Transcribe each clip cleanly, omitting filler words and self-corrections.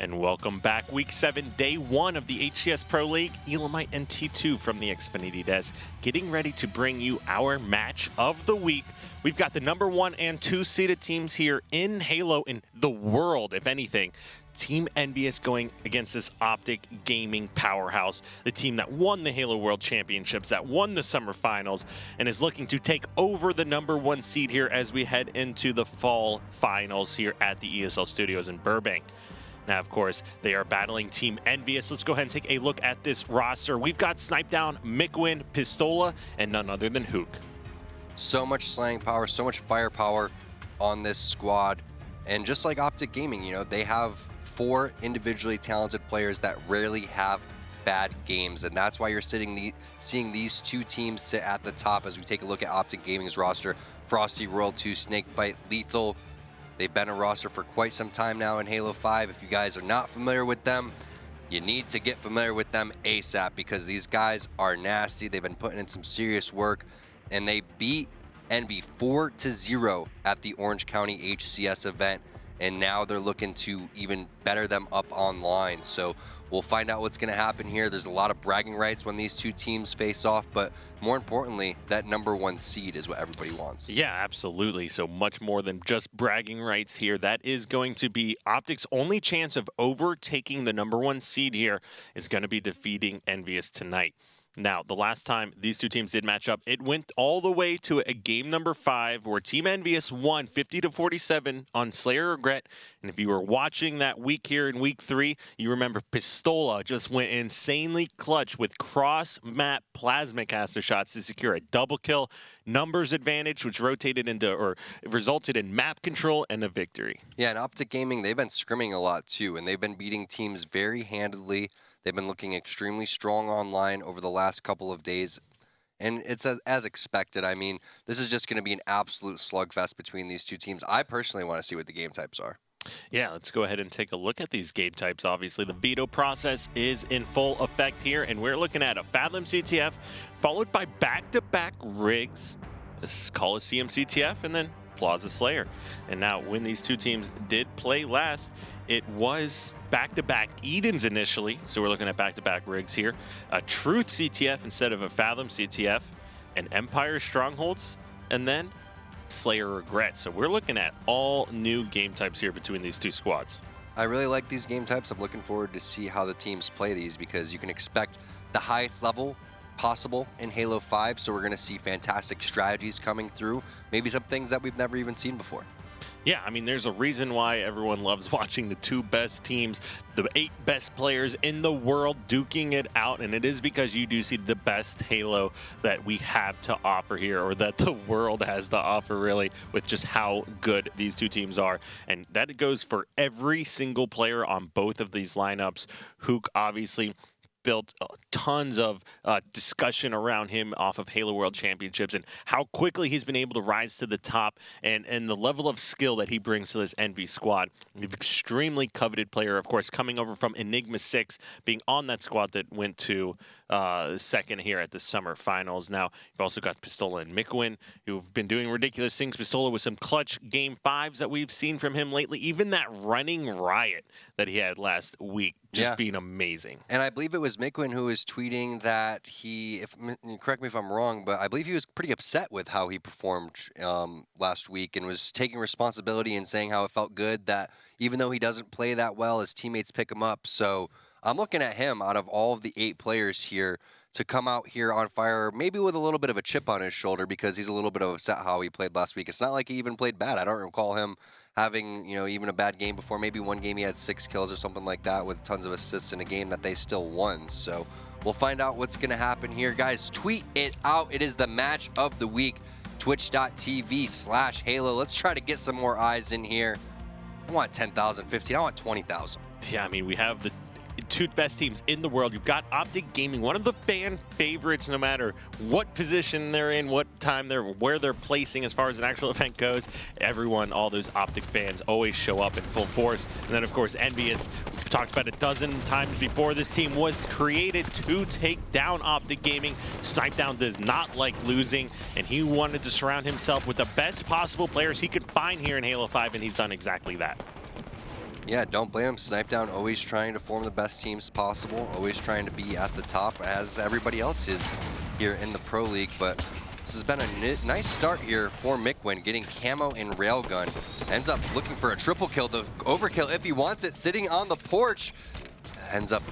And welcome back. Week 7, Day 1 of the HCS Pro League. Elamite and T2 from the Xfinity desk, getting ready to bring you our match of the week. We've got the number 1 and 2 seeded teams here in Halo, in the world, if anything. Team Envyus going against this Optic gaming powerhouse, the team that won the Halo World Championships, that won the Summer Finals, and is looking to take over the number 1 seed here as we head into the Fall Finals here at the ESL Studios in Burbank. Now, of course, they are battling Team Envyus. Let's go ahead and take a look at this roster. We've got Snipe Down, Mikwin, Pistola, and none other than Hook. So much slang power, so much firepower on this squad. And just like Optic Gaming, you know, they have 4 individually talented players that rarely have bad games. And that's why you're seeing these 2 teams sit at the top as we take a look at Optic Gaming's roster. Frosty, Royal 2, Snakebite, Lethal. They've been a roster for quite some time now in Halo 5. If you guys are not familiar with them, you need to get familiar with them ASAP because these guys are nasty. They've been putting in some serious work, and they beat Envy 4-0 at the Orange County HCS event, and now they're looking to even better them up online. So we'll find out what's going to happen here. There's a lot of bragging rights when these 2 teams face off, but more importantly, that number 1 seed is what everybody wants. Yeah, absolutely. So much more than just bragging rights here. That is going to be Optic's only chance of overtaking the number 1 seed here is going to be defeating Envyus tonight. Now, the last time these 2 teams did match up, it went all the way to a game number 5 where Team Envyus won 50-47 on Slayer Regret. And if you were watching that week here in week 3, you remember Pistola just went insanely clutch with cross-map plasma caster shots to secure a double kill, numbers advantage, which resulted in map control and a victory. Yeah, and Optic Gaming, they've been scrimming a lot too, and they've been beating teams very handedly. They've been looking extremely strong online over the last couple of days, and it's as expected. I mean, this is just going to be an absolute slugfest between these 2 teams. I personally want to see what the game types are. Yeah, let's go ahead and take a look at these game types. Obviously, the veto process is in full effect here, and we're looking at a Fathom CTF, followed by back-to-back rigs, this Coliseum CTF, and then Plaza Slayer. And now, when these 2 teams did play last, it was back-to-back Edens initially, so we're looking at back-to-back rigs here. A Truth CTF instead of a Fathom CTF, an Empire Strongholds, and then Slayer Regret. So we're looking at all new game types here between these 2 squads. I really like these game types. I'm looking forward to see how the teams play these because you can expect the highest level possible in Halo 5, so we're going to see fantastic strategies coming through, maybe some things that we've never even seen before. Yeah, I mean, there's a reason why everyone loves watching the 2 best teams, the 8 best players in the world duking it out, and it is because you do see the best Halo that we have to offer here, or that the world has to offer, really, with just how good these 2 teams are. And that goes for every single player on both of these lineups. Hook, obviously, built tons of discussion around him off of Halo World Championships and how quickly he's been able to rise to the top and the level of skill that he brings to this Envy squad. An extremely coveted player, of course, coming over from Enigma 6, being on that squad that went to second here at the Summer Finals. Now, you've also got Pistola and Mikwin, who've been doing ridiculous things. Pistola with some clutch Game 5s that we've seen from him lately. Even that running riot that he had last week, just being amazing. And I believe it was Mikwin who was tweeting that correct me if I'm wrong, but I believe he was pretty upset with how he performed last week and was taking responsibility and saying how it felt good that even though he doesn't play that well, his teammates pick him up. So I'm looking at him out of all of the 8 players here to come out here on fire, maybe with a little bit of a chip on his shoulder because he's a little bit upset how he played last week. It's not like he even played bad. I don't recall him having, even a bad game before. Maybe one game he had 6 kills or something like that with tons of assists in a game that they still won. So we'll find out what's going to happen here. Guys, tweet it out. It is the match of the week. Twitch.tv/Halo. Let's try to get some more eyes in here. I want 10,000, 15. I want 20,000. Yeah, I mean, we have the 2 best teams in the world. You've got Optic Gaming, one of the fan favorites, no matter what position they're in, what time where they're placing as far as an actual event goes. Everyone, all those Optic fans always show up in full force. And then, of course, Envyus, we've talked about a dozen times before, this team was created to take down Optic Gaming. Snipe Down does not like losing, and he wanted to surround himself with the best possible players he could find here in Halo 5, and he's done exactly that. Yeah, don't blame him. Snipedown always trying to form the best teams possible, always trying to be at the top as everybody else is here in the Pro League. But this has been a nice start here for Mikwin, getting camo and railgun. Ends up looking for a triple kill, the overkill if he wants it, sitting on the porch. Ends up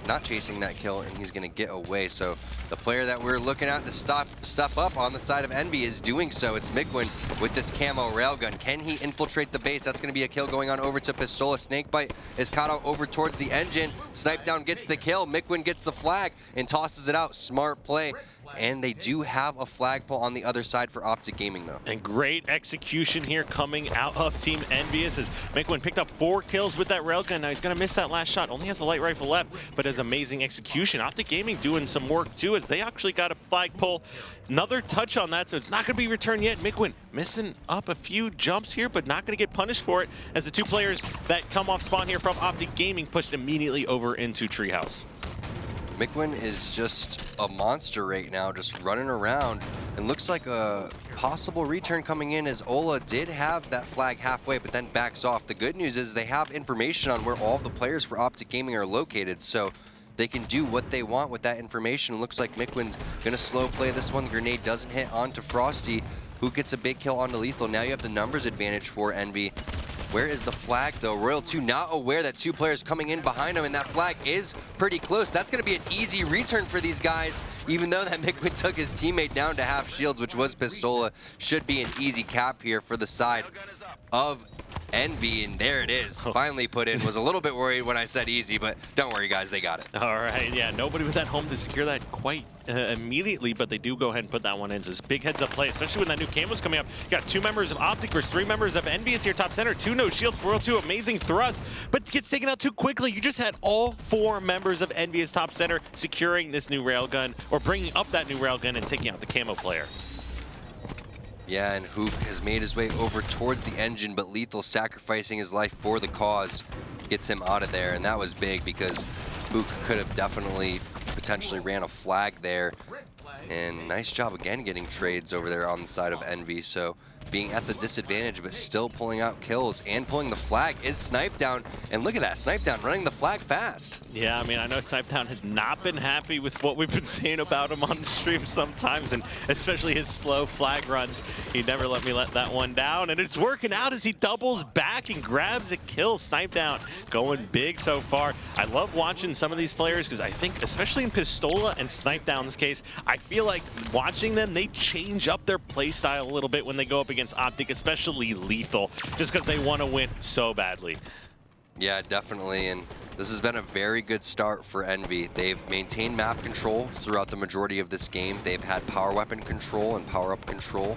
not chasing that kill, and he's gonna get away. So the player that we're looking at to step up on the side of Envy is doing so. It's Mikwin with this camo railgun. Can he infiltrate the base? That's gonna be a kill going on over to Pistola. Snakebite is caught out over towards the engine. Snipedown gets the kill. Mikwin gets the flag and tosses it out. Smart play. And they do have a flagpole on the other side for Optic Gaming, though. And great execution here coming out of Team Envyus as Mikwin picked up 4 kills with that railgun. Now he's going to miss that last shot. Only has a light rifle left, but has amazing execution. Optic Gaming doing some work, too, as they actually got a flagpole. Another touch on that, so it's not going to be returned yet. Mikwin missing up a few jumps here, but not going to get punished for it, as the 2 players that come off spawn here from Optic Gaming pushed immediately over into Treehouse. Mikwin is just a monster right now, just running around, and looks like a possible return coming in, as Ola did have that flag halfway, but then backs off. The good news is they have information on where all of the players for Optic Gaming are located, so they can do what they want with that information. Looks like Mikwin's gonna slow play this one. The grenade doesn't hit onto Frosty, who gets a big kill onto Lethal. Now you have the numbers advantage for Envy. Where is the flag, though? Royal 2 not aware that 2 players coming in behind him, and that flag is pretty close. That's going to be an easy return for these guys, even though that Mikwin took his teammate down to half shields, which was Pistola. Should be an easy cap here for the side of Envy, and there it is. Finally put in. Was a little bit worried when I said easy, but don't worry, guys, they got it. All right, yeah, nobody was at home to secure that quite immediately, but they do go ahead and put that one in. So it's big heads up play, especially when that new camo's coming up. You got 2 members of Optic versus 3 members of Envyus here, top center. 2 no shields, Royal 2, amazing thrust, but gets taken out too quickly. You just had all 4 members of Envyus top center securing this new railgun, or bringing up that new railgun and taking out the camo player. Yeah, and Hook has made his way over towards the engine, but Lethal sacrificing his life for the cause gets him out of there, and that was big because Hook could have definitely potentially ran a flag there. And nice job again getting trades over there on the side of Envy. So being at the disadvantage, but still pulling out kills and pulling the flag is Snipedown. And look at that, Snipedown running the flag fast. Yeah, I mean, I know Snipedown has not been happy with what we've been saying about him on the stream sometimes, and especially his slow flag runs. He never let me let that one down, and it's working out as he doubles back and grabs a kill. Snipedown going big so far. I love watching some of these players because I think, especially in Pistola and Snipedown in this case, I feel like watching them, they change up their play style a little bit when they go up against Optic, especially Lethal, just because they want to win so badly. Yeah, definitely, and this has been a very good start for Envy. They've maintained map control throughout the majority of this game. They've had power weapon control and power-up control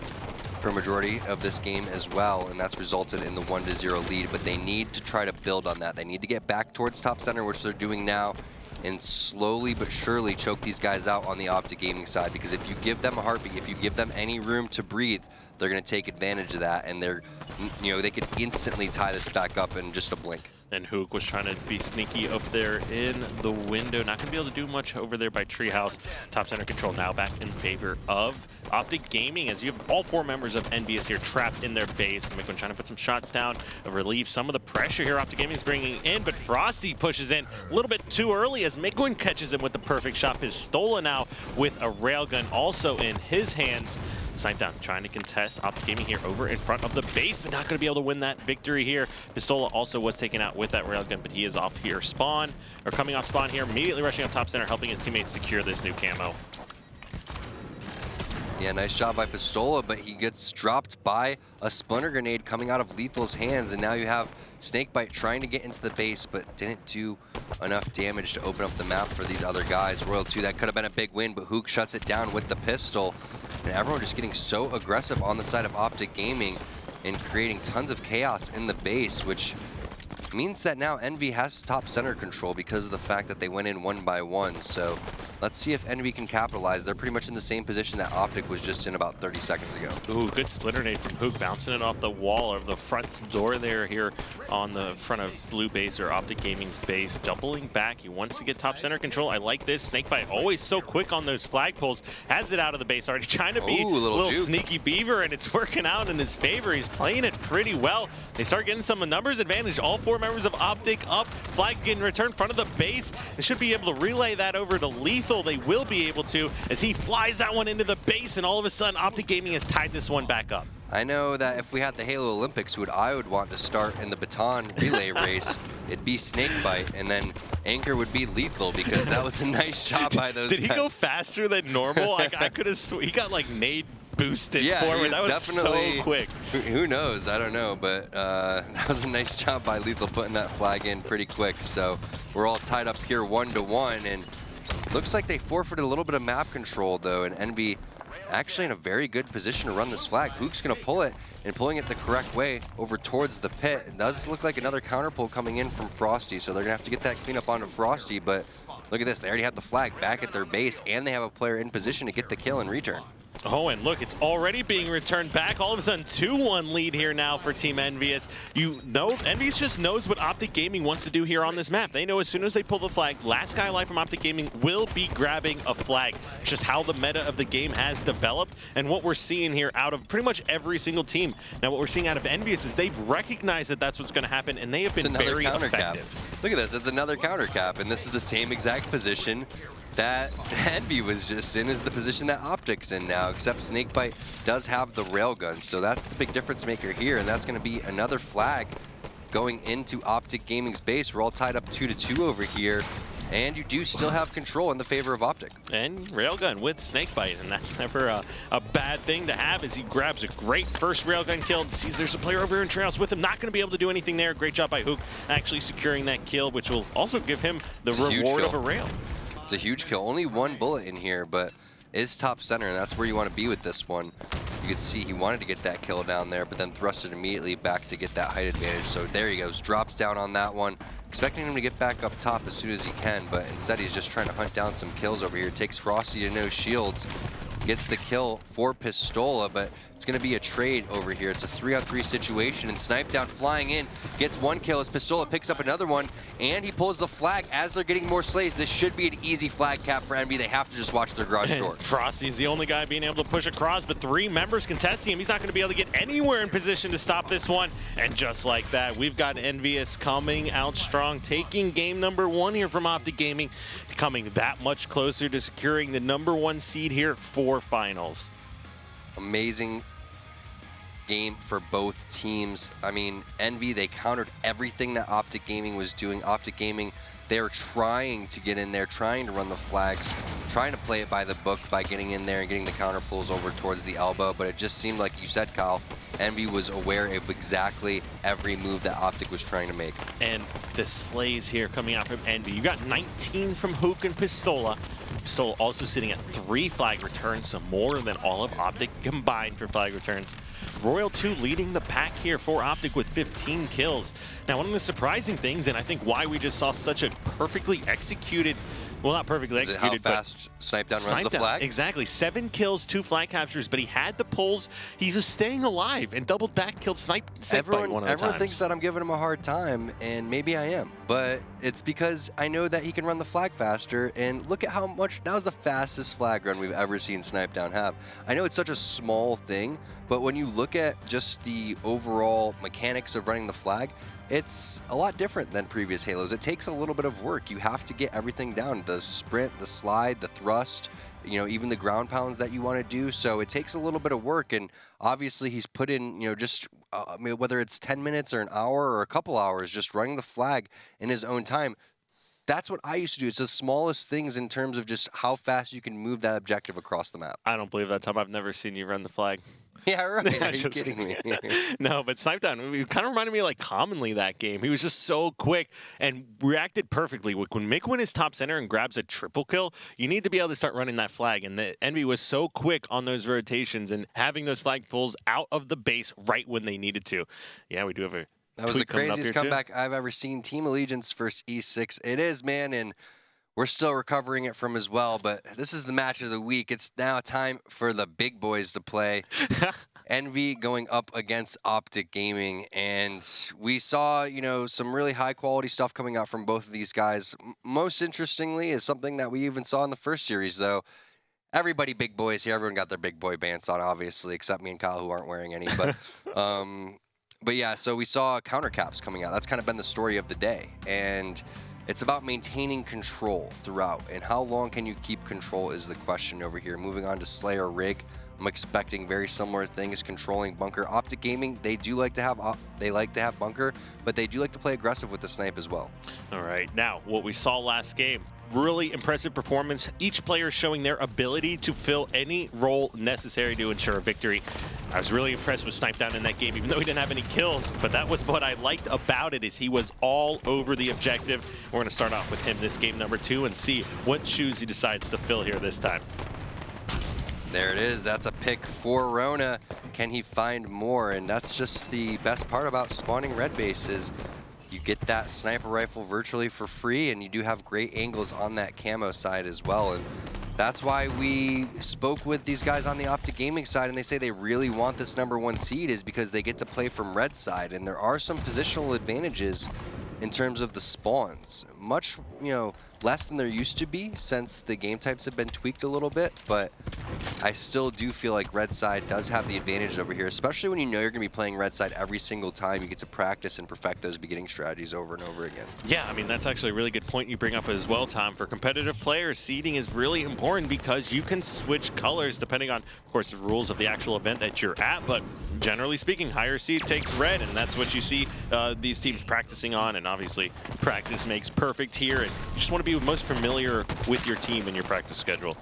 for a majority of this game as well, and that's resulted in the 1-0 lead, but they need to try to build on that. They need to get back towards top center, which they're doing now, and slowly but surely choke these guys out on the Optic Gaming side, because if you give them a heartbeat, if you give them any room to breathe, they're going to take advantage of that, and they could instantly tie this back up in just a blink. And Hook was trying to be sneaky up there in the window. Not going to be able to do much over there by Treehouse. Top center control now back in favor of Optic Gaming, as you have all 4 members of Envyus here trapped in their base. Mikwin trying to put some shots down, relieve some of the pressure here Optic Gaming is bringing in, but Frosty pushes in a little bit too early as Mikwin catches him with the perfect shot. Pistola now with a railgun also in his hands. Snipedown trying to contest Optic Gaming here over in front of the base, but not going to be able to win that victory here. Pistola also was taken out with that railgun, but he is off here coming off spawn here, immediately rushing up top center, helping his teammates secure this new camo. Yeah, nice job by Pistola, but he gets dropped by a splinter grenade coming out of Lethal's hands, and now you have Snakebite trying to get into the base, but didn't do enough damage to open up the map for these other guys. Royal 2, that could have been a big win, but Hook shuts it down with the pistol, and everyone just getting so aggressive on the side of Optic Gaming and creating tons of chaos in the base, which means that now Envy has top center control because of the fact that they went in 1 by 1. So let's see if Envy can capitalize. They're pretty much in the same position that Optic was just in about 30 seconds ago. Ooh, good splinter nade from Hook, bouncing it off the wall of the front door there here on the front of Blue Base, or Optic Gaming's base. Doubling back, he wants to get top center control. I like this. Snakebite always so quick on those flagpoles. Has it out of the base already, trying to be a little sneaky beaver, and it's working out in his favor. He's playing it pretty well. They start getting some numbers advantage. All 4 members of Optic up. Flag getting returned in front of the base. They should be able to relay that over to Lethal. They will be able to as he flies that one into the base, and all of a sudden Optic Gaming has tied this one back up. I know that if we had the Halo Olympics, what I would want to start in the baton relay race, it'd be Snakebite, and then Anchor would be Lethal, because that was a nice job by those guys. Did he go faster than normal? Like, I could have he got like nade boosted forward. That was definitely so quick. Who knows? I don't know, but that was a nice job by Lethal putting that flag in pretty quick. So we're all tied up here 1-1, and looks like they forfeited a little bit of map control though, and Envy actually in a very good position to run this flag. Hook's gonna pull it, and pulling it the correct way over towards the pit. It does look like another counter pull coming in from Frosty, so they're gonna have to get that cleanup onto Frosty, but look at this, they already have the flag back at their base, and they have a player in position to get the kill in return. Oh, and look, it's already being returned back. All of a sudden, 2-1 lead here now for Team Envyus. You know, Envyus just knows what Optic Gaming wants to do here on this map. They know as soon as they pull the flag, last guy alive from Optic Gaming will be grabbing a flag. Just how the meta of the game has developed, and what we're seeing here out of pretty much every single team. Now, what we're seeing out of Envyus is they've recognized that that's what's going to happen, and they have been very effective. Look at this, it's another counter cap, and this is the same exact position that Envy was just in, is the position that Optic's in now, except Snakebite does have the railgun, so that's the big difference maker here, and that's going to be another flag going into Optic Gaming's base. We're all tied up 2-2 over here, and you do still have control in the favor of Optic. And railgun with Snakebite, and that's never a bad thing to have, as he grabs a great first railgun kill. Sees there's a player over here in Trails with him, not going to be able to do anything there. Great job by Hook actually securing that kill, which will also give him the reward of a rail. It's a huge kill. Only one bullet in here, but is top center, and that's where you want to be with this one. You could see he wanted to get that kill down there, but then thrusted immediately back to get that height advantage. So there he goes, drops down on that one. Expecting him to get back up top as soon as he can, but instead he's just trying to hunt down some kills over here. Takes Frosty to no shields. Gets the kill for Pistola, but it's going to be a trade over here. It's a 3-on-3 situation, and Sniped flying in, gets one kill as Pistola picks up another one, and he pulls the flag as they're getting more slays. This should be an easy flag cap for Envy. They have to just watch their garage door. Frosty's the only guy being able to push across, but 3 members contesting him. He's not going to be able to get anywhere in position to stop this one, and just like that, we've got Envyus coming out strong, taking game number 1 here from Optic Gaming, becoming that much closer to securing the #1 seed here for finals. Amazing game for both teams. I mean, Envy, they countered everything that Optic Gaming was doing. Optic Gaming, they're trying to get in there, trying to run the flags, trying to play it by the book by getting in there and getting the counter pulls over towards the elbow, but it just seemed like you said, Kyle, Envy was aware of exactly every move that Optic was trying to make. And the slays here coming out from Envy. You got 19 from Hook and Pistola. Pistola also sitting at 3 flag returns, so more than all of Optic combined for flag returns. Royal 2 leading the pack here for Optic with 15 kills. Now, one of the surprising things, and I think why we just saw such a perfectly executed, well, not perfectly executed, how fast Sniped runs the flag? Exactly. 7 kills, 2 flag captures, but he had the pulls. He was staying alive and doubled back, killed Snipebite Everyone thinks that I'm giving him a hard time, and maybe I am. But it's because I know that he can run the flag faster, and look at how much, that was the fastest flag run we've ever seen Sniped have. I know it's such a small thing, but when you look at just the overall mechanics of running the flag, it's a lot different than previous Halos. It takes a little bit of work. You have to get everything down. The sprint, the slide, the thrust, you know, even the ground pounds that you want to do. So it takes a little bit of work. And obviously he's put in, you know, just I mean, whether it's 10 minutes or an hour or a couple hours, just running the flag in his own time. That's what I used to do. It's the smallest things in terms of just how fast you can move that objective across the map. I don't believe that, Tom. I've never seen you run the flag. Yeah, right. Are you kidding me? No, but Sniped it kind of reminded me of like commonly that game. He was just so quick and reacted perfectly. When Mick is top center and grabs a triple kill, you need to be able to start running that flag. And the Envy was so quick on those rotations and having those flag pulls out of the base right when they needed to. Yeah, we do have a That was the craziest comeback I've ever seen. Team Allegiance versus E6. It is, man, and we're still recovering it from as well, but this is the match of the week. It's now time for the big boys to play. Envy going up against Optic Gaming, and we saw, you know, some really high quality stuff coming out from both of these guys. Most interestingly is something that we even saw in the first series, though. Everybody big boys here. Everyone got their big boy bands on, obviously, except me and Kyle, who aren't wearing any, but But yeah, so we saw counter caps coming out. That's kind of been the story of the day. And it's about maintaining control throughout. And how long can you keep control is the question over here. Moving on to Slayer Rig. I'm expecting very similar things, controlling bunker. Optic Gaming, they do like to have bunker, but they do like to play aggressive with the snipe as well. All right, now what we saw last game, really impressive performance. Each player showing their ability to fill any role necessary to ensure a victory. I was really impressed with Snipedown in that game, even though he didn't have any kills. But that was what I liked about it, is he was all over the objective. We're going to start off with him this game number 2 and see what shoes he decides to fill here this time. There it is. That's a pick for Rona. Can he find more? And that's just the best part about spawning red base is you get that sniper rifle virtually for free, and you do have great angles on that camo side as well. And that's why we spoke with these guys on the Optic Gaming side, and they say they really want this #1 seed is because they get to play from red side, and there are some positional advantages in terms of the spawns. Much, less than there used to be since the game types have been tweaked a little bit, but I still do feel like red side does have the advantage over here, especially when you know you're going to be playing red side every single time. You get to practice and perfect those beginning strategies over and over again. Yeah, I mean, that's actually a really good point you bring up as well, Tom. For competitive players, seeding is really important because you can switch colors depending on, of course, the rules of the actual event that you're at, but generally speaking, higher seed takes red, and that's what you see these teams practicing on, and obviously practice makes perfect here, and you just want to be most familiar with your team and your practice schedule.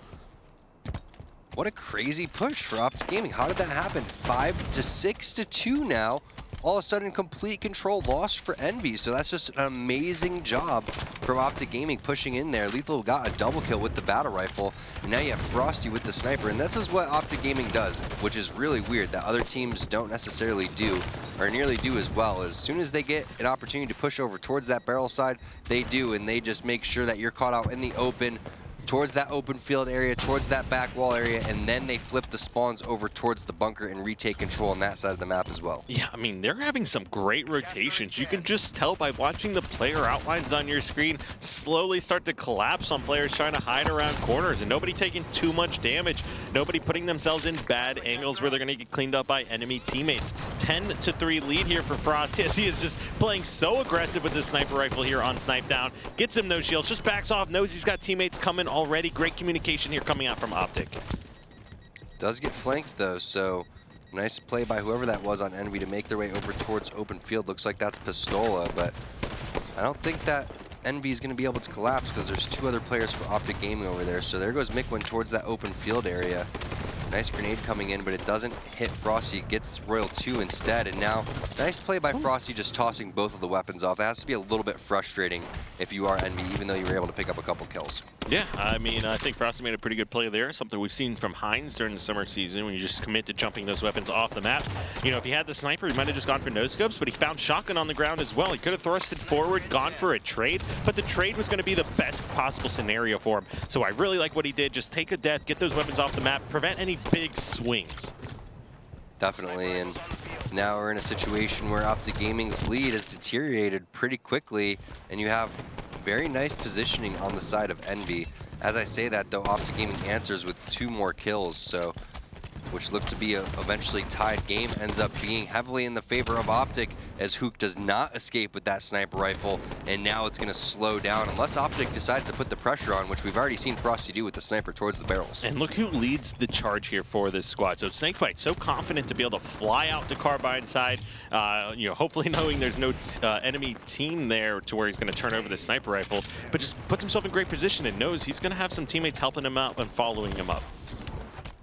What a crazy push for Optic Gaming. How did that happen? 5 to 6 to 2 now. All of a sudden, complete control lost for Envyus. So that's just an amazing job from Optic Gaming pushing in there. Lethal got a double kill with the battle rifle. And now you have Frosty with the sniper. And this is what Optic Gaming does, which is really weird that other teams don't necessarily do, or nearly do as well. As soon as they get an opportunity to push over towards that barrel side, they do. And they just make sure that you're caught out in the open, towards that open field area, towards that back wall area, and then they flip the spawns over towards the bunker and retake control on that side of the map as well. Yeah, I mean, they're having some great rotations. You can just tell by watching the player outlines on your screen slowly start to collapse on players trying to hide around corners, and nobody taking too much damage, nobody putting themselves in bad angles where they're going to get cleaned up by enemy teammates. 10-3 lead here for Frost. Yes, he is just playing so aggressive with the sniper rifle here on Snipedown. Gets him no shields, just backs off, knows he's got teammates coming already. Great communication here coming out from Optic. Does get flanked though, so nice play by whoever that was on Envy to make their way over towards open field. Looks like that's Pistola, but I don't think that Envy is going to be able to collapse because there's 2 other players for Optic Gaming over there. So there goes Mikwin towards that open field area. Nice grenade coming in, but it doesn't hit Frosty. Gets Royal 2 instead, and now nice play by Frosty just tossing both of the weapons off. That has to be a little bit frustrating if you are Envy, even though you were able to pick up a couple kills. Yeah, I mean, I think Frosty made a pretty good play there. Something we've seen from Heinz during the summer season when you just commit to jumping those weapons off the map. You know, if he had the sniper, he might have just gone for no scopes, but he found shotgun on the ground as well. He could have thrusted forward, gone for a trade, but the trade was going to be the best possible scenario for him. So I really like what he did. Just take a death, get those weapons off the map, prevent any big swings. Definitely, and now we're in a situation where Optic Gaming's lead has deteriorated pretty quickly, and you have very nice positioning on the side of Envy. As I say that, though, Optic Gaming answers with 2 more kills, so which looked to be a eventually tied game, ends up being heavily in the favor of Optic, as Hook does not escape with that sniper rifle, and now it's going to slow down unless Optic decides to put the pressure on, which we've already seen Frosty do with the sniper towards the barrels. And look who leads the charge here for this squad. So Snakebite, so confident to be able to fly out to Carbine side, hopefully knowing there's no enemy team there to where he's going to turn over the sniper rifle, but just puts himself in great position and knows he's going to have some teammates helping him out and following him up.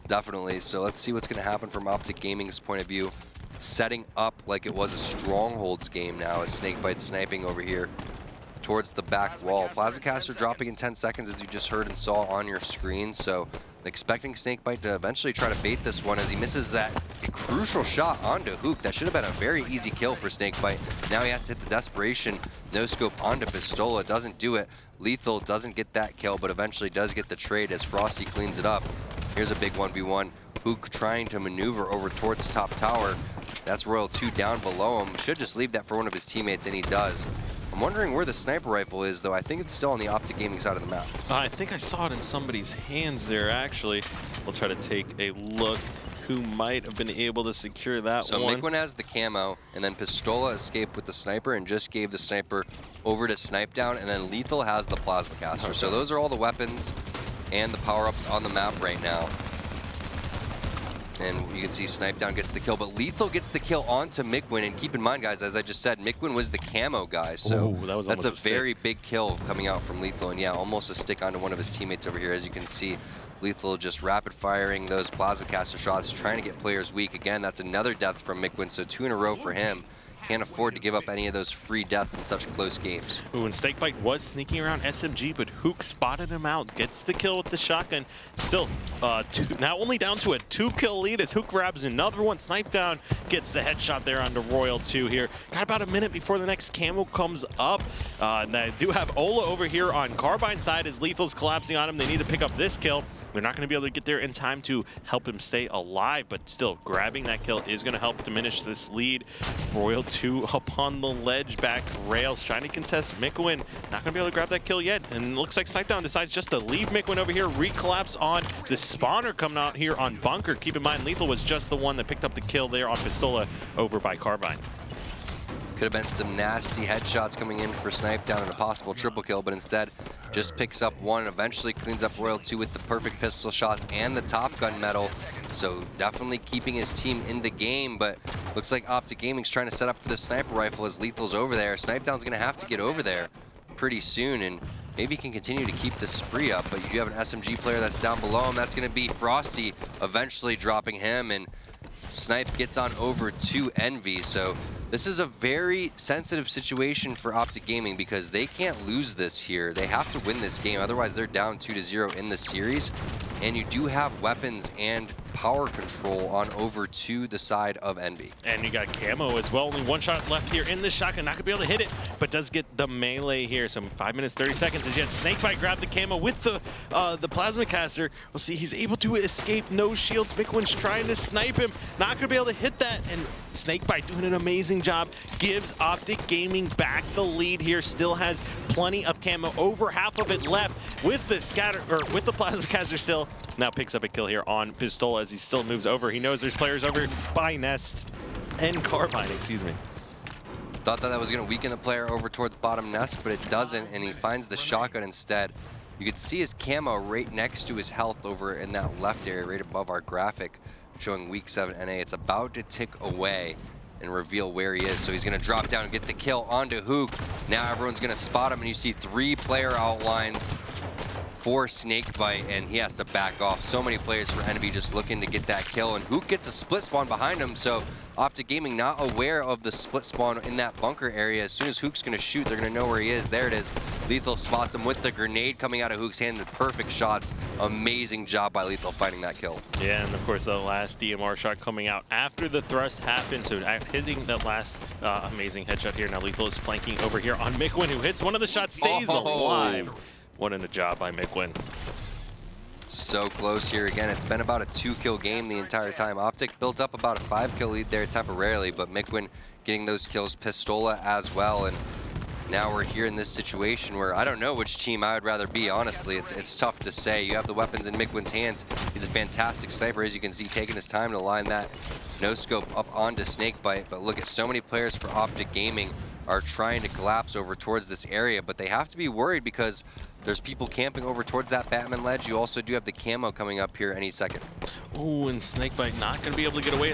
Definitely. So let's see what's going to happen from Optic Gaming's point of view. Setting up like it was a Strongholds game now as Snakebite sniping over here towards the back wall. Plasmacaster dropping in 10 seconds as you just heard and saw on your screen. So expecting Snakebite to eventually try to bait this one as he misses that crucial shot onto Hook. That should have been a very easy kill for Snakebite. Now he has to hit the desperation. No scope onto Pistola. Doesn't do it. Lethal doesn't get that kill, but eventually does get the trade as Frosty cleans it up. Here's a big 1v1. Hook trying to maneuver over towards top tower. That's Royal 2 down below him. Should just leave that for one of his teammates, and he does. I'm wondering where the sniper rifle is, though. I think it's still on the Optic Gaming side of the map. I think I saw it in somebody's hands there, actually. We'll try to take a look. who might have been able to secure that so one. Mikwin has the camo, and then Pistola escaped with the sniper and just gave the sniper over to Snipe Down, and then Lethal has the Plasma Caster. So those are all the weapons and the power-ups on the map right now. And you can see Snipe Down gets the kill, but Lethal gets the kill onto Mikwin. And keep in mind, guys, as I just said, Mikwin was the camo guy. So that's a very big kill coming out from Lethal. And yeah, almost a stick onto one of his teammates over here. As you can see, Lethal just rapid firing those Plasma Caster shots, trying to get players weak. Again, that's another death from Mikwin, so 2 in a row for him. Can't afford to give up any of those free deaths in such close games. Ooh, and Snakebite was sneaking around SMG, but Hook spotted him out, gets the kill with the shotgun. Still, now only down to a 2-kill lead as Hook grabs another one. Snipe Down gets the headshot there onto Royal 2 here. Got about a minute before the next camo comes up. And I do have Ola over here on Carbine side as Lethal's collapsing on him. They need to pick up this kill. They're not going to be able to get there in time to help him stay alive, but still, grabbing that kill is going to help diminish this lead. Royal 2 up on the ledge, back rails, trying to contest Mikwin. Not going to be able to grab that kill yet, and it looks like Snipe Down decides just to leave Mikwin over here, recollapse on the spawner coming out here on Bunker. Keep in mind, Lethal was just the one that picked up the kill there on Pistola over by Carbine. Could have been some nasty headshots coming in for Snipe Down and a possible triple kill, but instead just picks up one and eventually cleans up Royal 2 with the perfect pistol shots and the Top Gun medal. So definitely keeping his team in the game, but looks like Optic Gaming's trying to set up for the sniper rifle as Lethal's over there. Snipe Down's gonna have to get over there pretty soon, and maybe he can continue to keep the spree up, but you do have an SMG player that's down below him. That's gonna be Frosty, eventually dropping him, and Snipe gets on over to Envy. So this is a very sensitive situation for Optic Gaming because they can't lose this here. They have to win this game, otherwise they're down 2-0 in the series. And you do have weapons and power control on over to the side of Envy. And you got camo as well. Only one shot left here in the shotgun. Not gonna be able to hit it, but does get the melee here. So 5 minutes, 30 seconds as yet. Snakebite grabbed the camo with the plasma caster. We'll see he's able to escape. No shields. Mikwin's trying to snipe him. Not gonna be able to hit that. And Snakebite doing an amazing job. Gives Optic Gaming back the lead here. Still has plenty of camo. Over half of it left with the scatter or with the plasma caster still. Now picks up a kill here on Pistola as he still moves over. He knows there's players over by Nest and Carbine, excuse me. Thought that was going to weaken the player over towards bottom Nest, but it doesn't, and he finds the shotgun instead. You can see his camo right next to his health over in that left area, right above our graphic, showing week 7 NA. It's about to tick away and reveal where he is. So he's going to drop down and get the kill onto Hook. Now everyone's going to spot him, and you see 3 player outlines for Snakebite, and he has to back off. So many players for Envy just looking to get that kill, and Hook gets a split spawn behind him, so Optic Gaming not aware of the split spawn in that bunker area. As soon as Hook's gonna shoot, they're gonna know where he is. There it is. Lethal spots him with the grenade coming out of Hook's hand. The perfect shots. Amazing job by Lethal finding that kill. Yeah, and of course the last DMR shot coming out after the thrust happened. So hitting that last amazing headshot here. Now Lethal is flanking over here on Mikwin, who hits one of the shots, stays alive. What a job by Mikwin. So close here again. It's been about a 2-kill game the entire time. Optic built up about a 5-kill lead there temporarily, but Mikwin getting those kills, Pistola as well, and now we're here in this situation where I don't know which team I would rather be, honestly. It's tough to say. You have the weapons in Mikwin's hands. He's a fantastic sniper, as you can see, taking his time to line that no-scope up onto Snakebite, but look at so many players for Optic Gaming are trying to collapse over towards this area, but they have to be worried because there's people camping over towards that Batman ledge. You also do have the camo coming up here any second. Ooh, and Snakebite not going to be able to get away.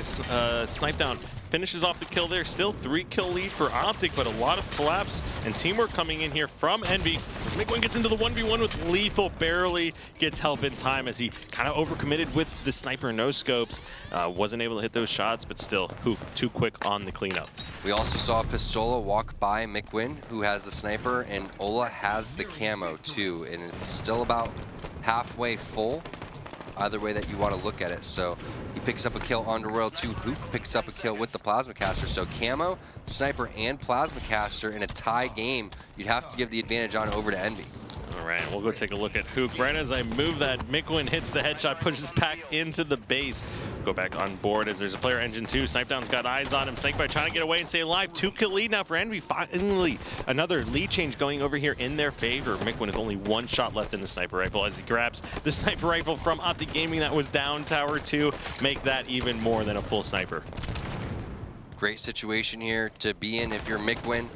Snipe Down finishes off the kill there. Still 3-kill lead for Optic, but a lot of collapse and teamwork coming in here from Envy. As Mikwin gets into the 1v1 with Lethal, barely gets help in time as he kind of overcommitted with the sniper no-scopes. Wasn't able to hit those shots, but still Hook too quick on the cleanup. We also saw Pistola walk by Mikwin, who has the sniper, and Ola has the camo too, and it's still about halfway full, either way that you want to look at it. So he picks up a kill onto Royal 2. Hook picks up a kill with the Plasma Caster. So camo, sniper, and Plasma Caster in a tie game, you'd have to give the advantage on over to Envy. All right, we'll go take a look at Hook. Right as I move that, Mikwin hits the headshot, pushes back into the base. go back on board as there's a player engine 2. Snipedown's got eyes on him. Snakebite trying to get away and stay alive. 2-kill lead now for Envy. Finally, another lead change going over here in their favor. Mickwin with only 1 shot left in the sniper rifle as he grabs the sniper rifle from Optic Gaming that was down tower 2. Make that even more than a full sniper. Great situation here to be in if you're Mickwin.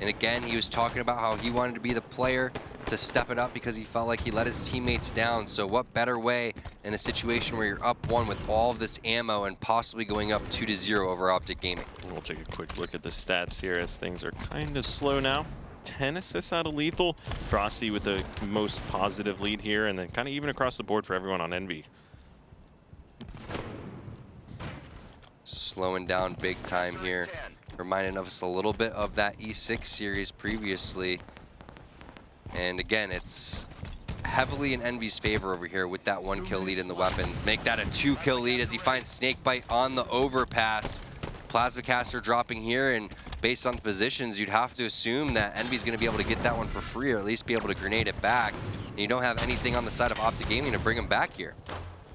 And again, he was talking about how he wanted to be the player to step it up because he felt like he let his teammates down. So what better way in a situation where you're up 1 with all of this ammo and possibly going up 2-0 over Optic Gaming. We'll take a quick look at the stats here as things are kind of slow now. 10 assists out of Lethal. Frosty with the most positive lead here, and then kind of even across the board for everyone on Envy. Slowing down big time here. Reminding us a little bit of that E6 series previously. And again, it's heavily in Envy's favor over here with that 1-kill lead in the weapons. Make that a 2-kill lead as he finds Snakebite on the overpass. Plasma Caster dropping here, and based on the positions, you'd have to assume that Envy's going to be able to get that one for free, or at least be able to grenade it back. And you don't have anything on the side of Optic Gaming to bring him back here.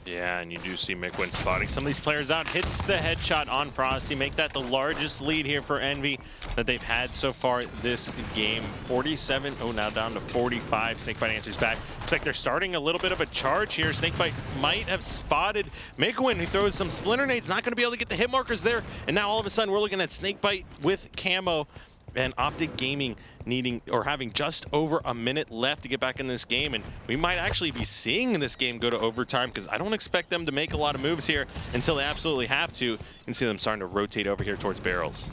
Yeah, and you do see Mickwin spotting some of these players out. Hits the headshot on Frosty. Make that the largest lead here for Envy that they've had so far this game. 47, now down to 45. Snakebite answers back. Looks like they're starting a little bit of a charge here. Snakebite might have spotted Mickwin, who throws some splinter nades. Not going to be able to get the hit markers there. And now all of a sudden we're looking at Snakebite with camo. And Optic Gaming having just over a minute left to get back in this game, and we might actually be seeing this game go to overtime because I don't expect them to make a lot of moves here until they absolutely have to. You can see them starting to rotate over here towards barrels.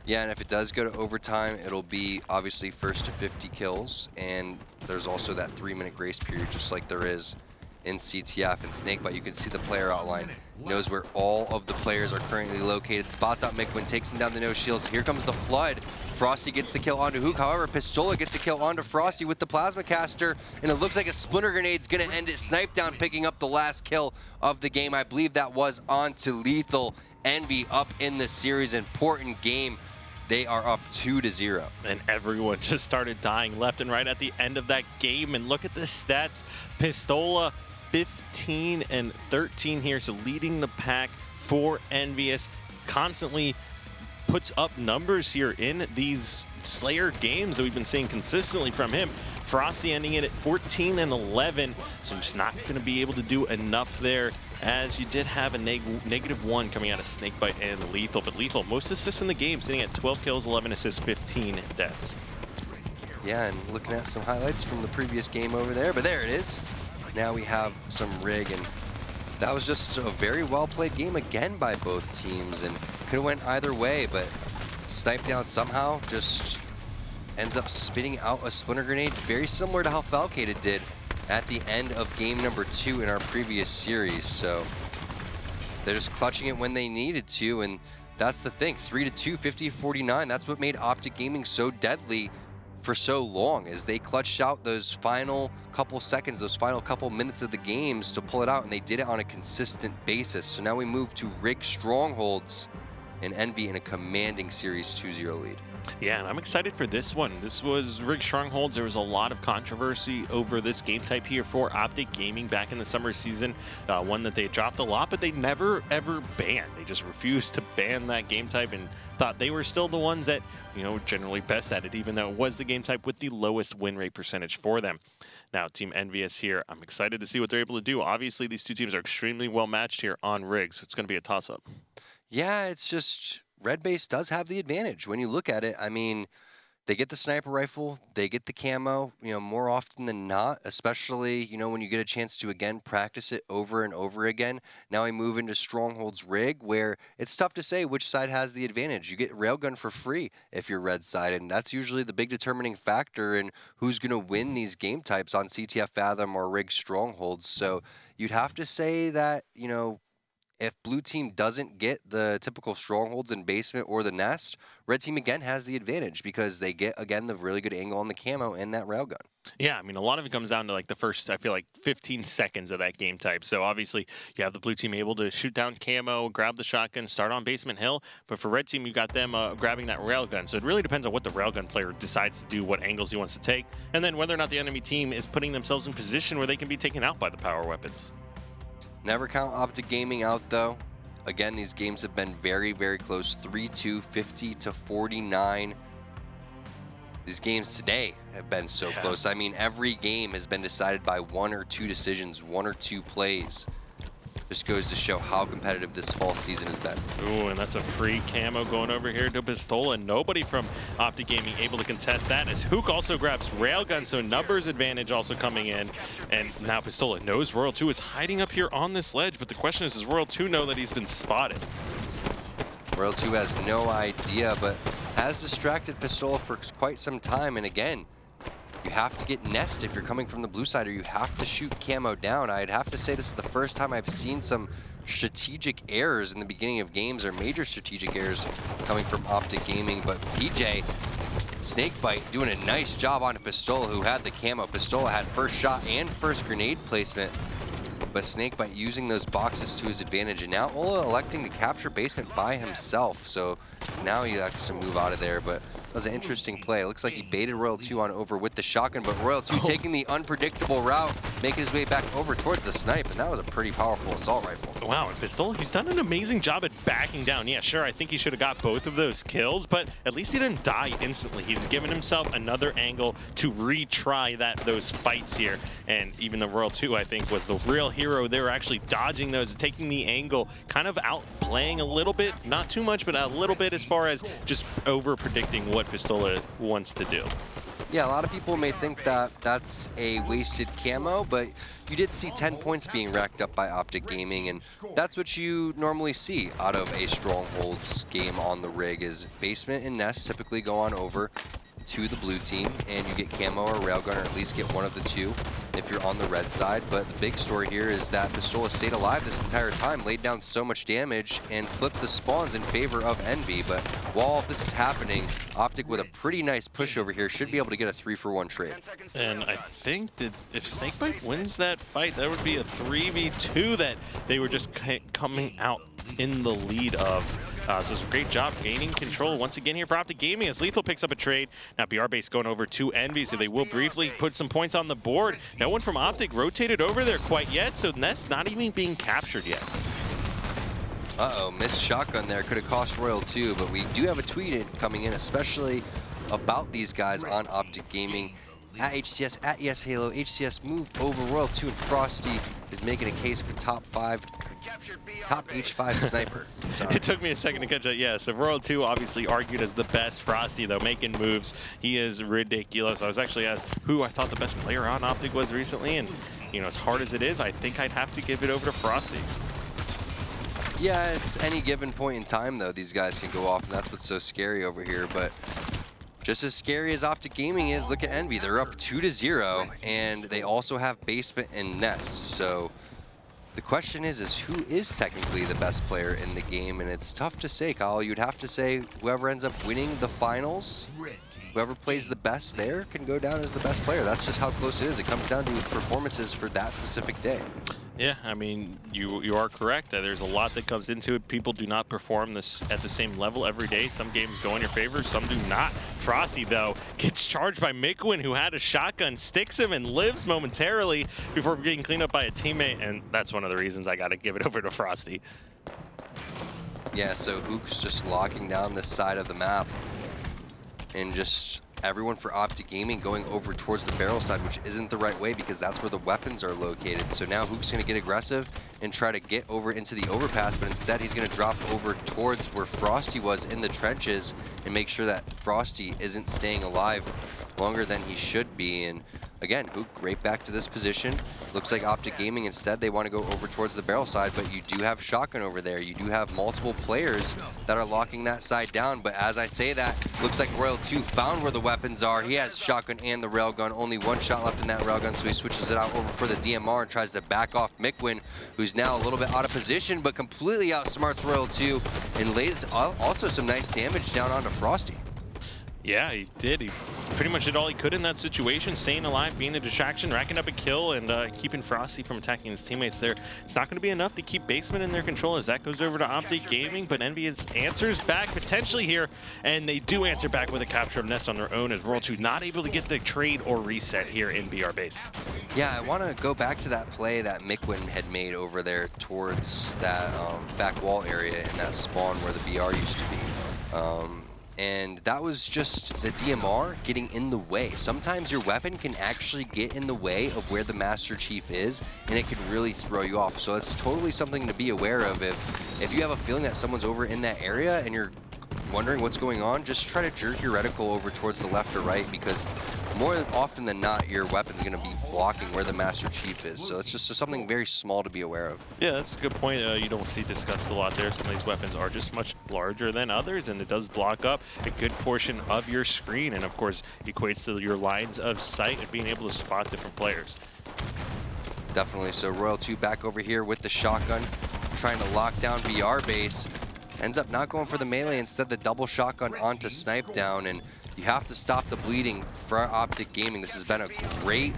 Yeah, and if it does go to overtime, it'll be obviously first to 50 kills, and there's also that 3-minute grace period just like there is in CTF. And Snakebite, you can see the player outline, knows where all of the players are currently located, spots out Mickwin, takes him down the no shields. Here comes the flood. Frosty gets the kill onto Hook. However, Pistola gets a kill onto Frosty with the plasma caster, and it looks like a splinter grenade's gonna end it. Snipedown picking up the last kill of the game. I believe that was onto Lethal. Envy up in the series, important game. They are up 2-0. And everyone just started dying left and right at the end of that game. And look at the stats. Pistola 15 and 13 here, so leading the pack for Envyus. Constantly puts up numbers here in these Slayer games that we've been seeing consistently from him. Frosty ending it at 14 and 11, so just not going to be able to do enough there, as you did have a -1 coming out of Snakebite and Lethal. But Lethal, most assists in the game, sitting at 12 kills, 11 assists, 15 deaths. Yeah, and looking at some highlights from the previous game over there, but there it is. Now we have some rig, and that was just a very well-played game again by both teams, and could have went either way, but Snipedown somehow just ends up spitting out a splinter grenade, very similar to how Falcated did at the end of game number 2 in our previous series. So they're just clutching it when they needed to, and that's the thing. 3-2, 50-49. That's what made Optic Gaming so deadly for so long, is they clutched out those final couple seconds, those final couple minutes of the games to pull it out, and they did it on a consistent basis. So now we move to Rig Strongholds and Envy in a commanding series 2-0 lead. Yeah, and I'm excited for this one. This was Rig Strongholds. There was a lot of controversy over this game type here for Optic Gaming back in the summer season. One that they dropped a lot, but they never, ever banned. They just refused to ban that game type and thought they were still the ones that, generally best at it, even though it was the game type with the lowest win rate percentage for them. Now, Team Envyus here, I'm excited to see what they're able to do. Obviously, these two teams are extremely well matched here on Rig, so it's going to be a toss-up. Yeah, it's just Red Base does have the advantage. When you look at it, I mean, they get the sniper rifle, they get the camo, more often than not, especially, when you get a chance to, again, practice it over and over again. Now we move into Strongholds Rig, where it's tough to say which side has the advantage. You get Railgun for free if you're red side, and that's usually the big determining factor in who's going to win these game types on CTF Fathom or Rig Strongholds. So you'd have to say that, if blue team doesn't get the typical strongholds in basement or the nest, red team again has the advantage because they get, again, the really good angle on the camo and that railgun. Yeah, I mean, a lot of it comes down to the first, I feel like 15 seconds of that game type. So obviously you have the blue team able to shoot down camo, grab the shotgun, start on basement hill. But for red team, you got them grabbing that railgun. So it really depends on what the railgun player decides to do, what angles he wants to take, and then whether or not the enemy team is putting themselves in position where they can be taken out by the power weapons. Never count Optic Gaming out, though. again, these games have been very, very close. 3-2, 50-49. These games today have been so close. I mean, every game has been decided by 1 or 2 decisions, 1 or 2 plays. Just goes to show how competitive this fall season has been. Ooh, and that's a free camo going over here to Pistola. Nobody from Optic Gaming able to contest that, as Hook also grabs Railgun, so numbers advantage also coming in. And now Pistola knows Royal 2 is hiding up here on this ledge, but the question is, does Royal 2 know that he's been spotted? Royal 2 has no idea, but has distracted Pistola for quite some time. And again, you have to get nest if you're coming from the blue side, or you have to shoot camo down. I'd have to say this is the first time I've seen some strategic errors in the beginning of games, or major strategic errors coming from Optic Gaming. But PJ, Snakebite doing a nice job on Pistola, who had the camo. Pistola had first shot and first grenade placement, but Snakebite using those boxes to his advantage, and now Ola electing to capture basement by himself. So now he has to move out of there, but that was an interesting play. It looks like he baited Royal 2 on over with the shotgun, but Royal 2 taking the unpredictable route, making his way back over towards the snipe, and that was a pretty powerful assault rifle. Wow, and Pistola, he's done an amazing job at backing down. Yeah, sure, I think he should have got both of those kills, but at least he didn't die instantly. He's given himself another angle to retry those fights here. And even the Royal 2, I think, was the real hero. They were actually dodging those, taking the angle, kind of outplaying a little bit, not too much, but a little bit as far as just over-predicting what Pistola wants to do. Yeah, a lot of people may think that that's a wasted camo, but you did see 10 points being racked up by Optic Gaming, and that's what you normally see out of a Strongholds game on the rig, is basement and nest typically go on over to the blue team, and you get camo or railgun, or at least get one of the two if you're on the red side. But the big story here is that Pistola stayed alive this entire time, laid down so much damage, and flipped the spawns in favor of Envy. But while this is happening, Optic with a pretty nice push over here should be able to get a 3-for-1 trade. And I think if Snakebite wins that fight, that would be a 3v2 that they were just coming out in the lead of. So it's a great job gaining control once again here for Optic Gaming, as Lethal picks up a trade. Now BR base going over to Envy, so they will briefly put some points on the board. No one from Optic rotated over there quite yet, so Nest not even being captured yet. Uh-oh, missed shotgun there. Could have cost Royal 2, but we do have a tweet coming in, especially about these guys on Optic Gaming. At HCS, at Yes Halo, HCS moved over. Royal 2 and Frosty is making a case for top H5 sniper. It took me a second to catch that. Yeah, so Royal 2 obviously argued as the best. Frosty, though, making moves. He is ridiculous. I was actually asked who I thought the best player on Optic was recently, and, you know, as hard as it is, I think I'd have to give it over to Frosty. Yeah, it's any given point in time, though, these guys can go off, and that's what's so scary over here. But just as scary as Optic Gaming is, look at Envy. They're up 2-0, and they also have basement and nest. So the question is who is technically the best player in the game? And it's tough to say, Kyle. You'd have to say whoever ends up winning the finals, whoever plays the best there, can go down as the best player. That's just how close it is. It comes down to performances for that specific day. Yeah, I mean, you are correct. There's a lot that comes into it. People do not perform this at the same level every day. Some games go in your favor, some do not. Frosty, though, gets charged by Mikwin, who had a shotgun, sticks him, and lives momentarily before getting cleaned up by a teammate, and that's one of the reasons I got to give it over to Frosty. Yeah, so Hook's just locking down this side of the map, and just everyone for Optic Gaming going over towards the barrel side, which isn't the right way because that's where the weapons are located. So now Hook's going to get aggressive and try to get over into the overpass, but instead he's going to drop over towards where Frosty was in the trenches and make sure that Frosty isn't staying alive longer than he should be. And again, Hook right back to this position. Looks like Optic Gaming instead they want to go over towards the barrel side, but you do have shotgun over there. You do have multiple players that are locking that side down. But as I say that, looks like Royal 2 found where the weapons are. He has shotgun and the railgun. Only one shot left in that railgun, so he switches it out over for the DMR and tries to back off Mikwin, who's now a little bit out of position, but completely outsmarts Royal 2 and lays also some nice damage down onto Frosty. Yeah, he did. He pretty much did all he could in that situation, staying alive, being a distraction, racking up a kill, and keeping Frosty from attacking his teammates there. It's not going to be enough to keep Basement in their control as that goes over to Optic Gaming, but Envyus answers back potentially here, and they do answer back with a capture of Nest on their own as Royal 2 not able to get the trade or reset here in BR base. Yeah, I want to go back to that play that Mikwin had made over there towards that back wall area in that spawn where the BR used to be. And that was just the DMR getting in the way. Sometimes your weapon can actually get in the way of where the Master Chief is, and it can really throw you off. So it's totally something to be aware of. If you have a feeling that someone's over in that area and you're wondering what's going on, just try to jerk your reticle over towards the left or right, because more often than not, your weapon's going to be blocking where the Master Chief is. So it's just something very small to be aware of. Yeah, that's a good point. You don't see discussed a lot there. Some of these weapons are just much larger than others, and it does block up a good portion of your screen, and of course equates to your lines of sight and being able to spot different players. Definitely. So Royal 2 back over here with the shotgun, trying to lock down BR base. Ends up not going for the melee, instead the double shotgun onto Snipe Down, and you have to stop the bleeding for Optic Gaming. This has been a great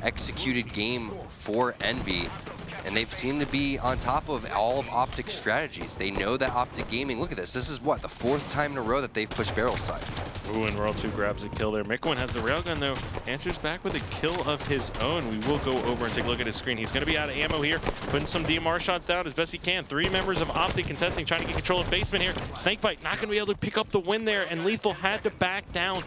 executed game for Envy, and they've seemed to be on top of all of Optic's strategies. They know that Optic Gaming, look at this is what, the 4th time in a row that they've pushed barrel side. Ooh, and Royal 2 grabs a kill there. Mikwin has the railgun though, answers back with a kill of his own. We will go over and take a look at his screen. He's going to be out of ammo here, putting some DMR shots down as best he can. 3 members of Optic contesting, trying to get control of Basement here. Snakebite not going to be able to pick up the win there, and Lethal had to back down.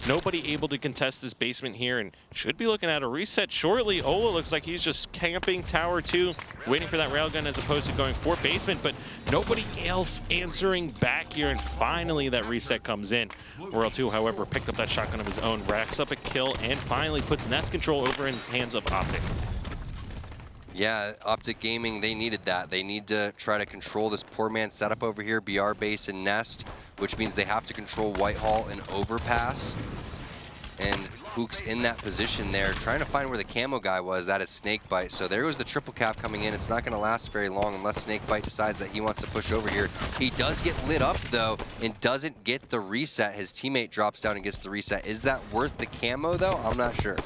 Nobody able to contest this Basement here, and should be looking at a reset shortly. Ola looks like he's just camping Tower 2, waiting for that railgun as opposed to going for Basement, but nobody else answering back here, and finally that reset comes in. Royal 2, however, picked up that shotgun of his own, racks up a kill, and finally puts Nest control over in hands of Optic. Yeah, Optic Gaming, they needed that. They need to try to control this poor man setup over here, BR base and Nest, which means they have to control Whitehall and Overpass. And Hook's in that position there, trying to find where the camo guy was. That is Snakebite. So there goes the triple cap coming in. It's not going to last very long unless Snakebite decides that he wants to push over here. He does get lit up, though, and doesn't get the reset. His teammate drops down and gets the reset. Is that worth the camo, though? I'm not sure.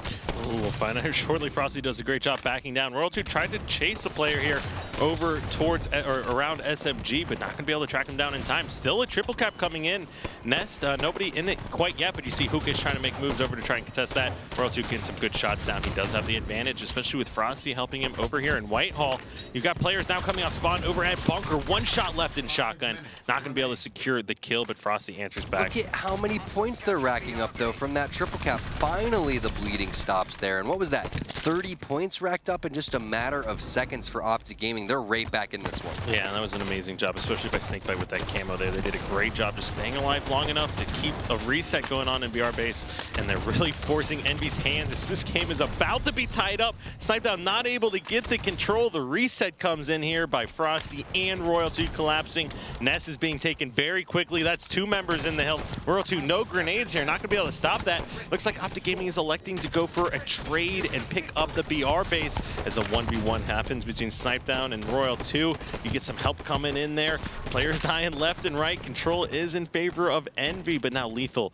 Ooh, we'll find out shortly. Frosty does a great job backing down. Royal 2 tried to chase a player here over towards or around SMG, but not going to be able to track him down in time. Still a triple cap coming in. Nest, nobody in it quite yet, but you see Hook is trying to make moves over to try and contest that. Royal 2 getting some good shots down. He does have the advantage, especially with Frosty helping him over here in Whitehall. You've got players now coming off spawn over at Bunker. 1 shot left in shotgun. Not going to be able to secure the kill, but Frosty answers back. Look at how many points they're racking up, though, from that triple cap. Finally, the bleeding stops there. And what was that? 30 points racked up in just a matter of seconds for Optic Gaming. They're right back in this one. Yeah, that was an amazing job, especially by Snakebite with that camo there. They did a great job just staying alive long enough to keep a reset going on in BR base, and they're really forcing Envy's hands as this game is about to be tied up. Snipedown not able to get the control. The reset comes in here by Frosty and Royal 2 collapsing. Ness is being taken very quickly. That's 2 members in the hill. Royal 2, no grenades here. Not going to be able to stop that. Looks like Optic Gaming is electing to go for a trade and pick up the BR base as a 1v1 happens between Snipedown and Royal 2. You get some help coming in there. Players dying left and right. Control is in favor of Envy, but now Lethal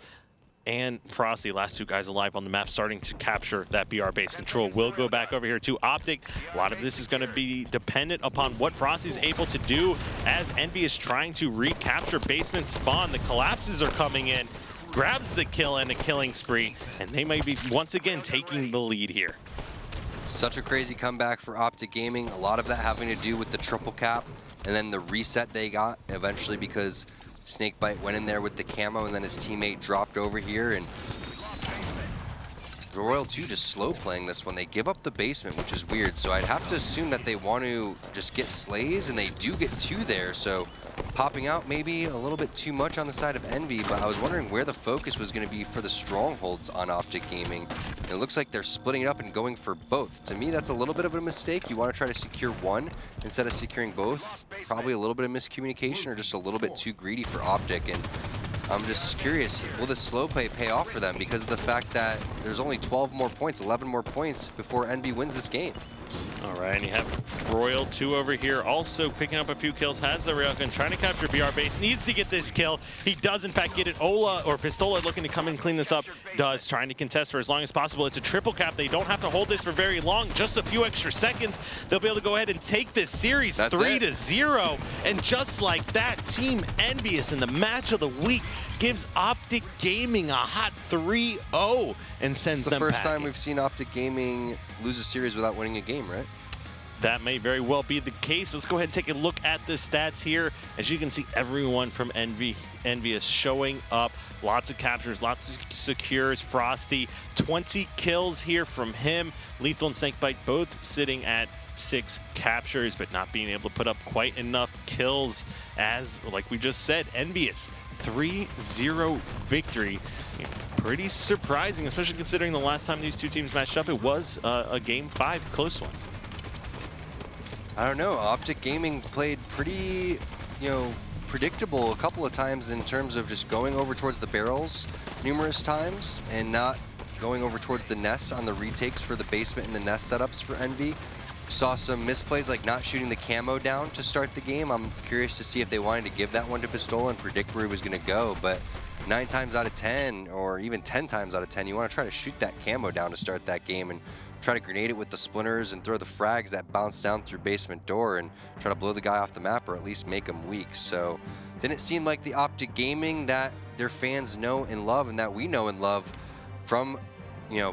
and Frosty, last 2 guys alive on the map, starting to capture that BR base. Control will go back over here to Optic. A lot of this is going to be dependent upon what Frosty's able to do as Envy is trying to recapture Basement spawn. The collapses are coming in, grabs the kill and a killing spree, and they may be once again taking the lead here. Such a crazy comeback for Optic Gaming. A lot of that having to do with the triple cap and then the reset they got eventually because Snakebite went in there with the camo and then his teammate dropped over here, and Royal 2 just slow playing this one. They give up the basement, which is weird. So I'd have to assume that they want to just get slays, and they do get 2 there. So popping out maybe a little bit too much on the side of Envy, but I was wondering where the focus was going to be for the Strongholds on Optic Gaming. And it looks like they're splitting it up and going for both. To me, that's a little bit of a mistake. You want to try to secure one instead of securing both. Probably a little bit of miscommunication or just a little bit too greedy for Optic. And I'm just curious, will the slow play pay off for them because of the fact that there's only 12 more points, 11 more points before Envy wins this game? All right, and you have Royal 2 over here also picking up a few kills, has the railgun, trying to capture BR base, needs to get this kill. He does in fact get it. Ola, or Pistola, looking to come and clean this up, does, trying to contest for as long as possible. It's a triple cap. They don't have to hold this for very long, just a few extra seconds. They'll be able to go ahead and take this series 3-0. And just like that, Team Envyus in the match of the week gives Optic Gaming a hot 3-0 and sends them the first packing. time we've seen Optic Gaming lose a series without winning a game, right? That may very well be the case. Let's go ahead and take a look at the stats here. As you can see, everyone from Envyus showing up. Lots of captures, lots of secures. Frosty, 20 kills here from him. Lethal and Snakebite both sitting at 6 captures, but not being able to put up quite enough kills. As, like we just said, Envyus 3-0 victory. Pretty surprising, especially considering the last time these two teams matched up, it was a Game 5 close one. I don't know. Optic Gaming played pretty, predictable a couple of times in terms of just going over towards the barrels numerous times and not going over towards the nests on the retakes for the basement and the nest setups for Envy. Saw some misplays like not shooting the camo down to start the game. I'm curious to see if they wanted to give that one to Pistola and predict where he was going to go, but 9 times out of 10, or even 10 times out of 10, you want to try to shoot that camo down to start that game and try to grenade it with the splinters and throw the frags that bounce down through basement door and try to blow the guy off the map or at least make him weak. So didn't seem like the Optic Gaming that their fans know and love and that we know and love from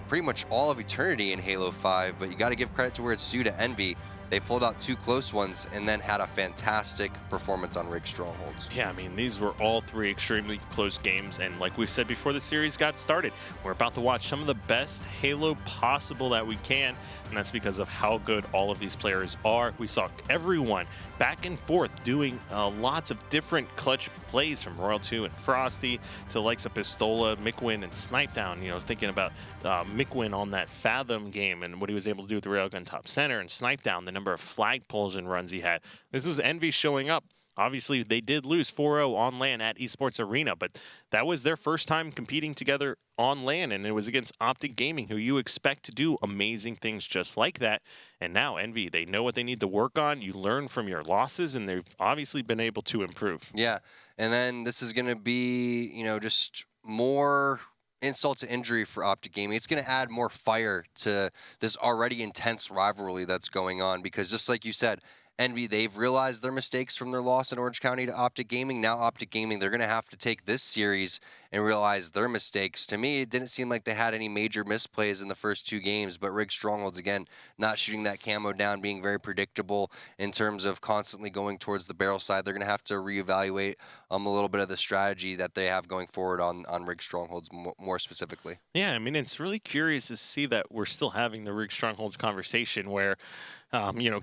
pretty much all of eternity in Halo 5, but you got to give credit to where it's due to Envy. They pulled out 2 close ones and then had a fantastic performance on Rig Strongholds. Yeah, I mean, these were all 3 extremely close games, and like we said before the series got started, we're about to watch some of the best Halo possible that we can, and that's because of how good all of these players are. We saw everyone back and forth doing lots of different clutch plays, from Royal 2 and Frosty to the likes of Pistola, Mickwin, and Snipedown. Thinking about Mickwin on that Fathom game and what he was able to do with the railgun top center, and Snipedown, the number of flagpoles and runs he had. This was Envy showing up. Obviously, they did lose 4-0 on LAN at Esports Arena, but that was their first time competing together on LAN, and it was against Optic Gaming, who you expect to do amazing things just like that. And now Envy, they know what they need to work on. You learn from your losses, and they've obviously been able to improve. Yeah, and then this is going to be, just more insult to injury for Optic Gaming. It's going to add more fire to this already intense rivalry that's going on, because just like you said, Envy, they've realized their mistakes from their loss in Orange County to Optic Gaming. Now Optic Gaming, they're going to have to take this series and realize their mistakes. To me, it didn't seem like they had any major misplays in the first 2 games, but Rig Strongholds, again, not shooting that camo down, being very predictable in terms of constantly going towards the barrel side. They're going to have to reevaluate a little bit of the strategy that they have going forward on Rig Strongholds more specifically. Yeah, I mean, it's really curious to see that we're still having the Rig Strongholds conversation where,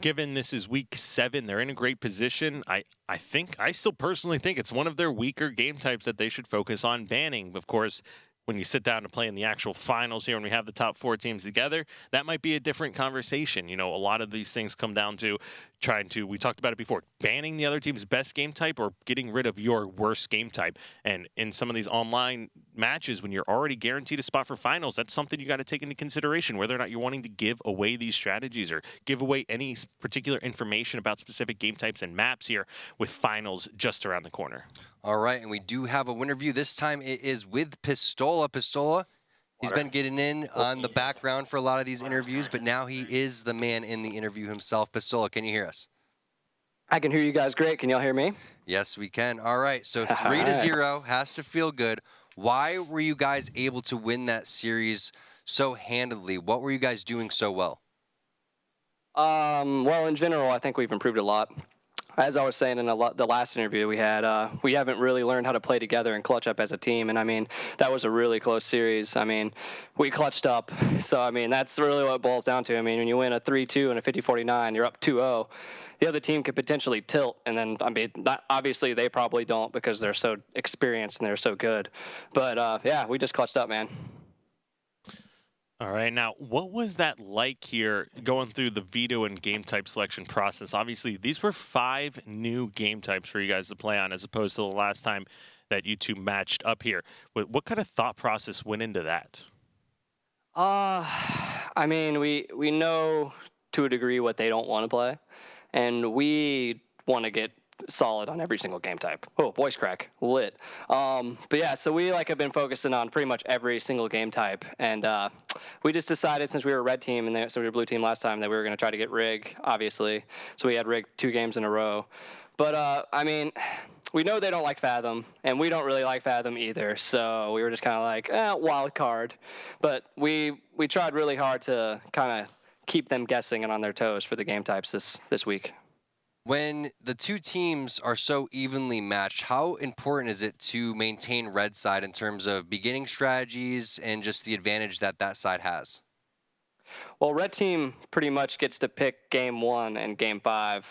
given this is week 7, they're in a great position. I still personally think it's one of their weaker game types that they should focus on banning. Of course, when you sit down to play in the actual finals here and we have the top 4 teams together, that might be a different conversation. A lot of these things come down to we talked about it before, banning the other team's best game type or getting rid of your worst game type. And in some of these online matches, when you're already guaranteed a spot for finals, that's something you got to take into consideration, whether or not you're wanting to give away these strategies or give away any particular information about specific game types and maps here with finals just around the corner. All right, and we do have a winner view. This time it is with Pistola. Pistola, he's been getting in on the background for a lot of these interviews, but now he is the man in the interview himself. Pistola, can you hear us? I can hear you guys great. Can y'all hear me? Yes, we can. All right, so 3-0 has to feel good. Why were you guys able to win that series so handily? What were you guys doing so well? Well, in general, I think we've improved a lot. As I was saying in the last interview we had, we haven't really learned how to play together and clutch up as a team. And, I mean, that was a really close series. I mean, we clutched up. So, I mean, that's really what it boils down to. I mean, when you win a 3-2 and a 50-49, you're up 2-0. The other team could potentially tilt. And then, I mean, obviously they probably don't because they're so experienced and they're so good. But, yeah, we just clutched up, man. All right, now, what was that like here going through the veto and game type selection process? Obviously, these were 5 new game types for you guys to play on as opposed to the last time that you two matched up here. What kind of thought process went into that? I mean, we know to to a degree what they don't want to play, and we want to get solid on every single game type. Oh, voice crack, lit. But yeah, so we have been focusing on pretty much every single game type, and we just decided, since we were a red team and so we were blue team last time, that we were going to try to get rig, obviously. So we had rig 2 games in a row. But I mean, we know they don't like Fathom, and we don't really like Fathom either. So we were just kind of like, wild card. But we tried really hard to kind of keep them guessing and on their toes for the game types this week. When the 2 teams are so evenly matched, how important is it to maintain red side in terms of beginning strategies and just the advantage that side has? Well, red team pretty much gets to pick game 1 and game 5,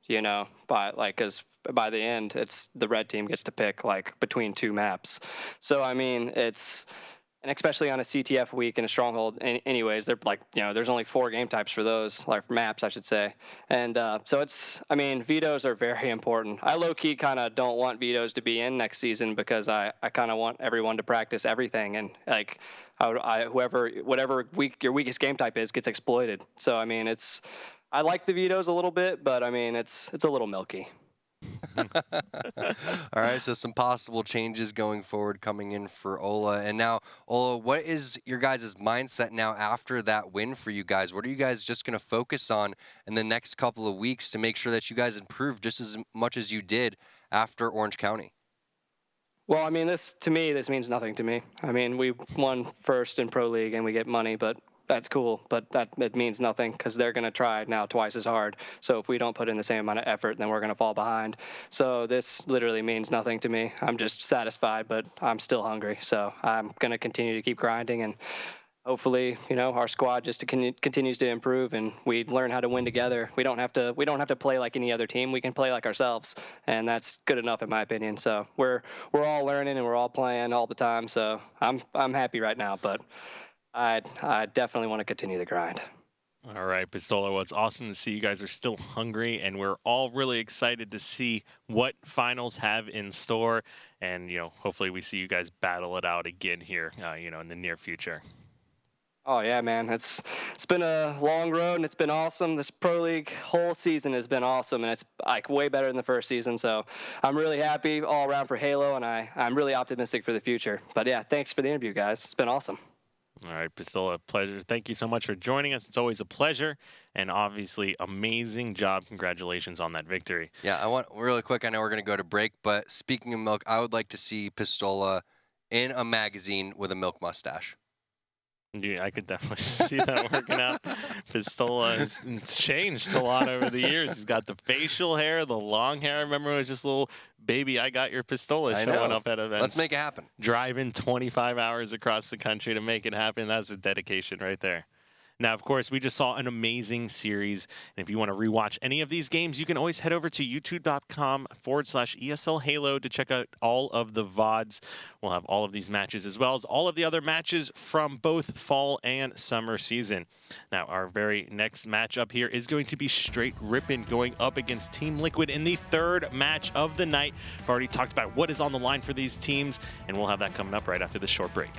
because by the end, it's the red team gets to pick between 2 maps. So I mean, and especially on a CTF week and a Stronghold, anyways, they're there's only 4 game types for those, maps, I should say. And so vetoes are very important. I low-key kind of don't want vetoes to be in next season, because I kind of want everyone to practice everything, and whatever your weakest game type is gets exploited. So I mean, I like the vetoes a little bit, but I mean, it's a little milky. All right, so some possible changes going forward coming in for Ola. And now, Ola, what is your guys' mindset now after that win for you guys? What are you guys just going to focus on in the next couple of weeks to make sure that you guys improve just as much as you did after Orange County? Well, I mean, this means nothing to me. I mean, we won first in Pro League and we get money, but that's cool. But it means nothing, because they're going to try now twice as hard. So if we don't put in the same amount of effort, then we're going to fall behind. So this literally means nothing to me. I'm just satisfied, but I'm still hungry. So I'm going to continue to keep grinding, and hopefully, our squad just continues to improve, and we learn how to win together. We don't have to play like any other team. We can play like ourselves, and that's good enough in my opinion. So we're all learning and we're all playing all the time. So I'm happy right now, but I definitely want to continue the grind. All right, Pistola, well, it's awesome to see you guys are still hungry, and we're all really excited to see what finals have in store. And, hopefully we see you guys battle it out again here, in the near future. Oh yeah, man, it's been a long road, and it's been awesome. This Pro League whole season has been awesome, and it's way better than the first season. So I'm really happy all around for Halo, and I'm really optimistic for the future. But yeah, thanks for the interview, guys. It's been awesome. All right, Pistola, pleasure. Thank you so much for joining us. It's always a pleasure, and obviously, amazing job. Congratulations on that victory. Yeah, I want really quick. I know we're going to go to break, but speaking of milk, I would like to see Pistola in a magazine with a milk mustache. Yeah, I could definitely see that working out. Pistola has changed a lot over the years. He's got the facial hair, the long hair. I remember it was just a little baby, I got your Pistola showing up at events. Let's make it happen. Driving 25 hours across the country to make it happen. That's a dedication right there. Now, of course, we just saw an amazing series. And if you want to rewatch any of these games, you can always head over to youtube.com/ESL Halo to check out all of the VODs. We'll have all of these matches as well as all of the other matches from both fall and summer season. Now, our very next matchup here is going to be Straight Rippin' going up against Team Liquid in the 3rd match of the night. I've already talked about what is on the line for these teams, and we'll have that coming up right after this short break.